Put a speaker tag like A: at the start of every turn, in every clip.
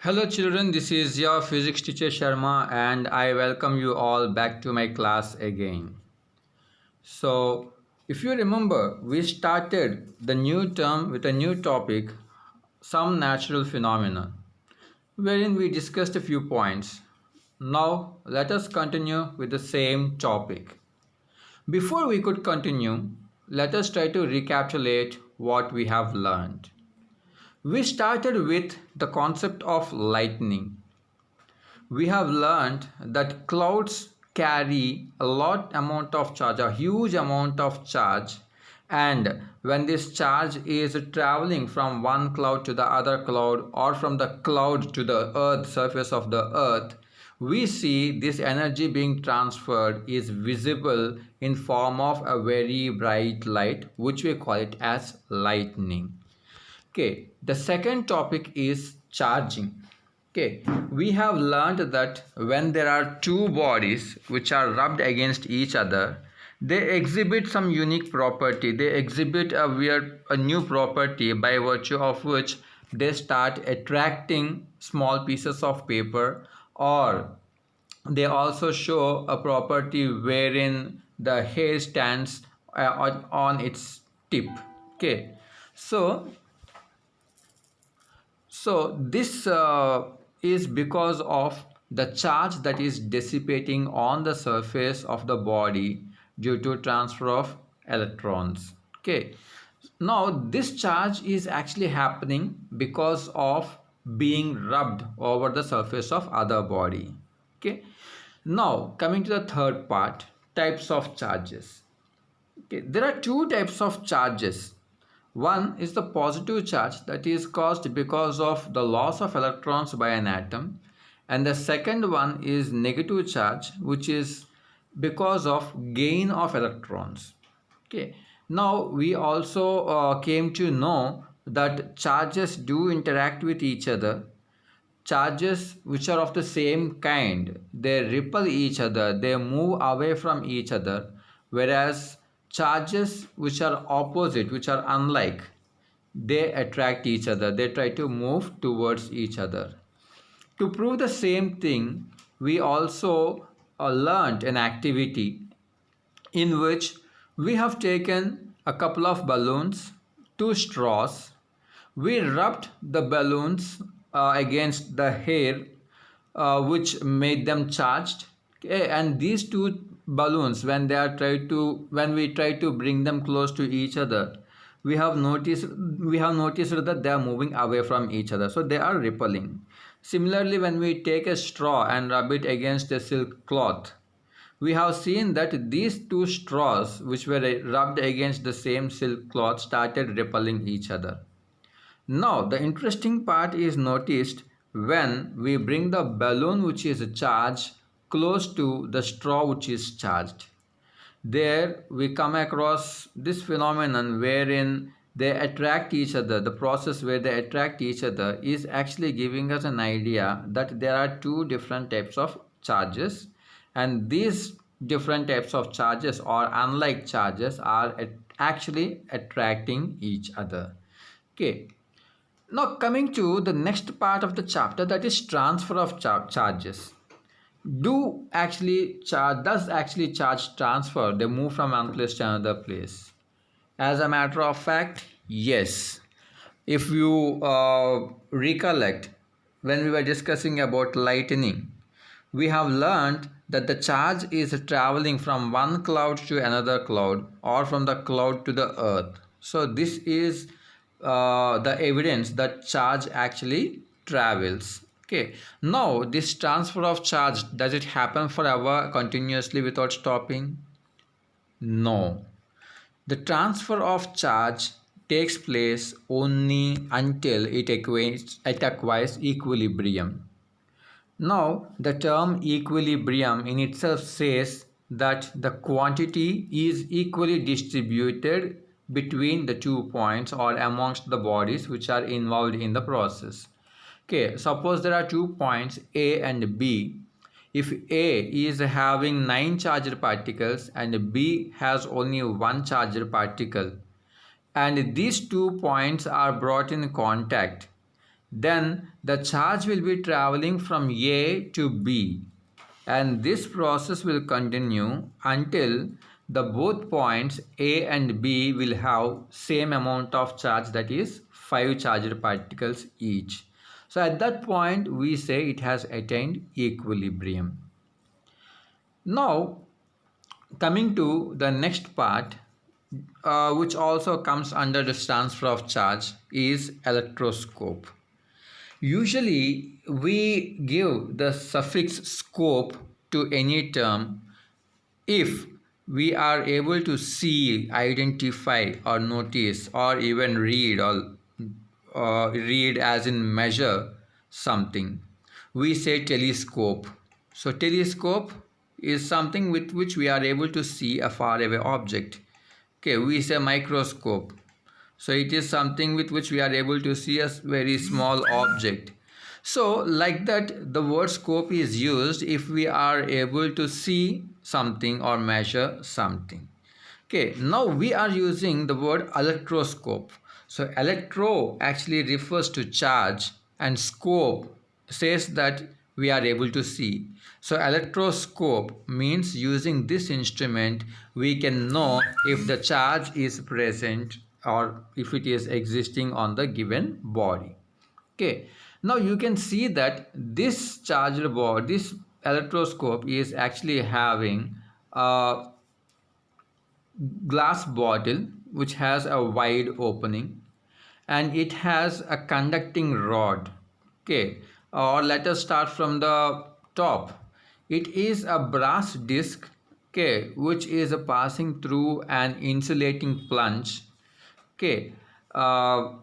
A: Hello children, this is your physics teacher Sharma and I welcome you all back to my class again. So, if you remember, we started the new term with a new topic, some natural phenomena, wherein we discussed a few points. Now, let us continue with the same topic. Before we could continue, let us try to recapitulate what we have learned. We started with the concept of lightning. We have learned that clouds carry a lot amount of charge, a huge amount of charge, and when this charge is traveling from one cloud to the other cloud or from the cloud to the earth surface of the earth, we see this energy being transferred is visible in form of a very bright light, which we call it as lightning. Okay, the second topic is charging. Okay, we have learned that when there are two bodies which are rubbed against each other, they exhibit some unique property. They exhibit a new property by virtue of which they start attracting small pieces of paper, or they also show a property wherein the hair stands on its tip. Okay, so this is because of the charge that is dissipating on the surface of the body due to transfer of electrons. Okay. Now this charge is actually happening because of being rubbed over the surface of other body. Okay. Now coming to the third part, types of charges. Okay. There are two types of charges. One is the positive charge that is caused because of the loss of electrons by an atom, and the second one is negative charge, which is because of gain of electrons. Okay. Now we also came to know that charges do interact with each other. Charges which are of the same kind, they repel each other, they move away from each other, whereas charges which are opposite, which are unlike, they attract each other, they try to move towards each other. To prove the same thing, we also learned an activity in which we have taken a couple of balloons, two straws, we rubbed the balloons against the hair, which made them charged. Okay, and these two balloons, when we try to bring them close to each other, we have noticed that they are moving away from each other, so they are repelling. Similarly, when we take a straw and rub it against a silk cloth, we have seen that these two straws which were rubbed against the same silk cloth started repelling each other. Now, the interesting part is noticed when we bring the balloon which is charged close to the straw which is charged. There we come across this phenomenon wherein they attract each other. The process where they attract each other is actually giving us an idea that there are two different types of charges, and these different types of charges or unlike charges are actually attracting each other. Okay. Now coming to the next part of the chapter, that is transfer of charges. Does actually charge transfer? They move from one place to another place. As a matter of fact, yes. If you recollect, when we were discussing about lightning, we have learned that the charge is traveling from one cloud to another cloud or from the cloud to the earth. So this is the evidence that charge actually travels. Okay. Now this transfer of charge, does it happen forever continuously without stopping? No. The transfer of charge takes place only until it acquires equilibrium. Now, the term equilibrium in itself says that the quantity is equally distributed between the 2 points or amongst the bodies which are involved in the process. Okay, suppose there are 2 points A and B. If A is having 9 charged particles and B has only 1 charged particle, and these 2 points are brought in contact, then the charge will be traveling from A to B, and this process will continue until the both points A and B will have same amount of charge, that is 5 charged particles each. So at that point we say it has attained equilibrium. Now coming to the next part, which also comes under the transfer of charge, is electroscope. Usually we give the suffix scope to any term if we are able to see, identify or notice or even read, or read as in measure something. We say telescope. So telescope is something with which we are able to see a far away object. Okay, we say microscope. So it is something with which we are able to see a very small object. So like that, the word scope is used if we are able to see something or measure something. Okay, now we are using the word electroscope. So electro actually refers to charge and scope says that we are able to see. So electroscope means using this instrument we can know if the charge is present or if it is existing on the given body. Okay, now you can see that this charged body, this electroscope is actually having a glass bottle which has a wide opening, and it has a conducting rod. Okay, or let us start from the top. It is a brass disc, okay, which is passing through an insulating plunge. Okay, uh,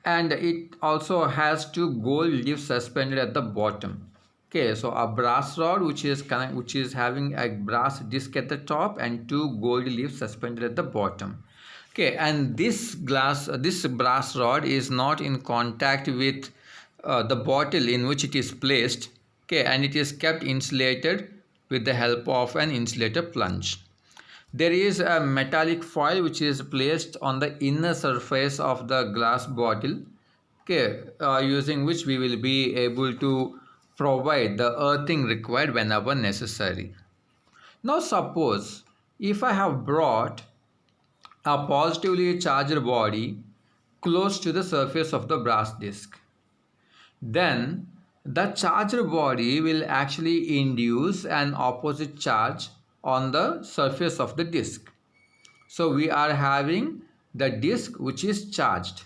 A: and it also has two gold leaves suspended at the bottom. Okay, so a brass rod which is having a brass disc at the top and two gold leaves suspended at the bottom. Okay, and this brass rod is not in contact with the bottle in which it is placed. Okay, and it is kept insulated with the help of an insulator plunge. There is a metallic foil which is placed on the inner surface of the glass bottle, okay, using which we will be able to provide the earthing required whenever necessary. Now suppose if I have brought a positively charged body close to the surface of the brass disc, then the charged body will actually induce an opposite charge on the surface of the disc. So we are having the disc which is charged.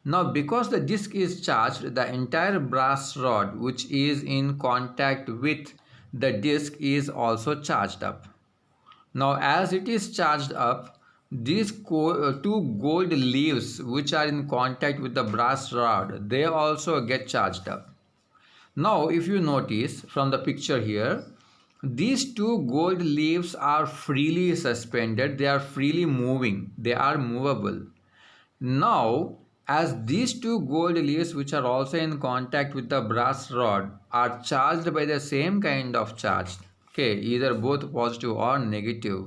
A: Now because the disc is charged, the entire brass rod which is in contact with the disc is also charged up. Now as it is charged up, these two gold leaves which are in contact with the brass rod, they also get charged up. Now if you notice from the picture here, these two gold leaves are freely suspended, they are freely moving, they are movable. Now as these two gold leaves which are also in contact with the brass rod are charged by the same kind of charge, okay, either both positive or negative,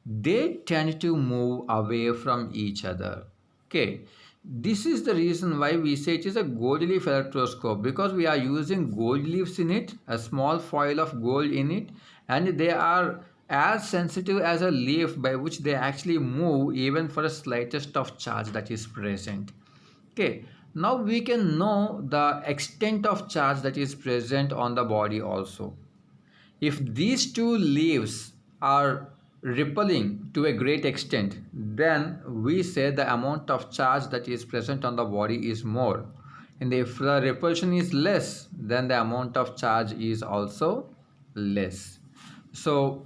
A: they tend to move away from each other. Okay, this is the reason why we say it is a gold leaf electroscope, because we are using gold leaves in it, a small foil of gold in it, and they are as sensitive as a leaf by which they actually move even for the slightest of charge that is present. Okay, now we can know the extent of charge that is present on the body also. If these two leaves are repelling to a great extent, then we say the amount of charge that is present on the body is more. And if the repulsion is less, then the amount of charge is also less. So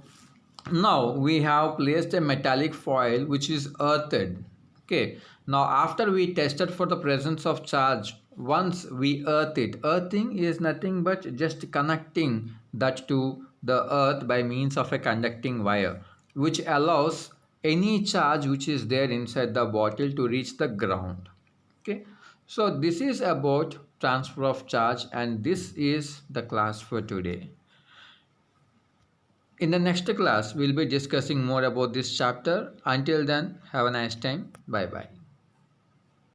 A: now we have placed a metallic foil which is earthed. Okay, now after we tested for the presence of charge, once we earth it, earthing is nothing but just connecting that to the earth by means of a conducting wire, which allows any charge which is there inside the bottle to reach the ground. Okay, so this is about transfer of charge, and this is the class for today. In the next class, we'll be discussing more about this chapter. Until then, have a nice time. Bye bye.